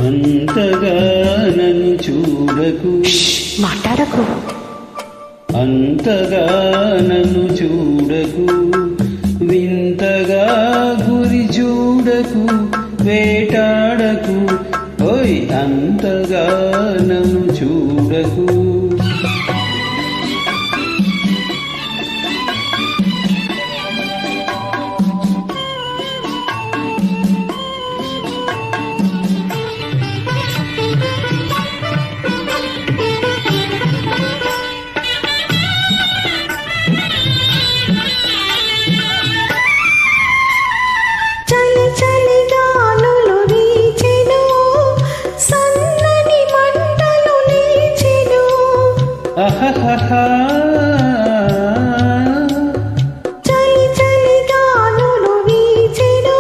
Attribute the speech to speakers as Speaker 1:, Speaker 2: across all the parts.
Speaker 1: అంతగా నన్ను చూడకు,
Speaker 2: మాట్లాడకు.
Speaker 1: అంతగా నన్ను చూడకు, వింతగా గురి చూడకు, వేటాడకు, ఓయ్ అంతగా నన్ను చూడకు.
Speaker 2: చలి చలి గాలులు వీచెను,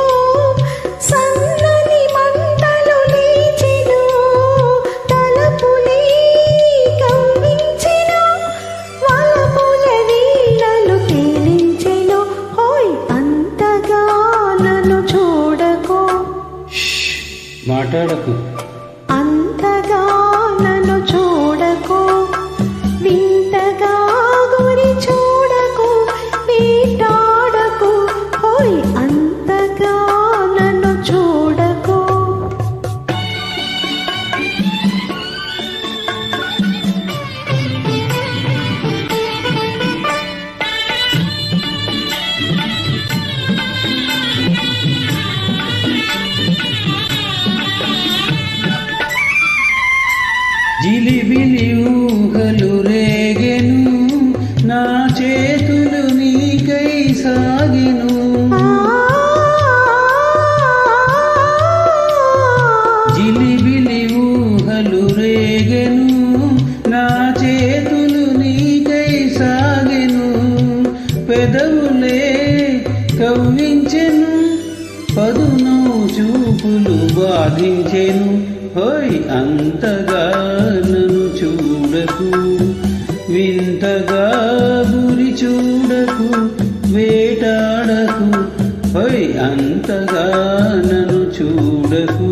Speaker 2: సన్నని మంటలు లేచెను, తలపులే కవ్వించెను, వలపుల వీణలు తేలించెను. హోయ్ అంతగా నన్ను చూడకు,
Speaker 1: మాట్లాడకు.
Speaker 2: అంతగా నన్ను చూడకు, వింతగా గురి చూడకు, వేటాడకు, హోయ్ అంతగా నన్ను చూడకు.
Speaker 1: జిలిబిలి ఊహలు రేగెను, నా చేతులు నీకై సాగెను. జిలిబిలి ఊహలు రేగెను, నా చేతులు నీకై సాగెను, పెదవులే కవ్వించెను, పదును చూపులు బాధించెను. హోయ్ అంతగా నన్ను చూడకు, వింతగా గురి చూడకు, వేటాడకు, హోయ్ అంతగా నన్ను చూడకు.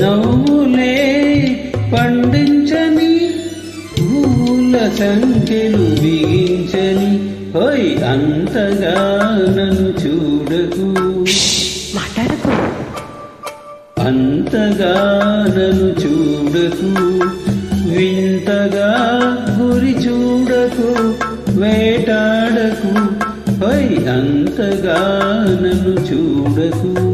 Speaker 1: నవ్వులే పండించని, పూల సంఖ్యలు బిగించని, హోయ్ అంతగా నన్ను చూడకు,
Speaker 2: మాట్లాడకు.
Speaker 1: అంతగా నన్ను చూడకు, వింతగా గురి చూడకు, వేటాడకు, హోయ్ అంతగా నన్ను చూడకు.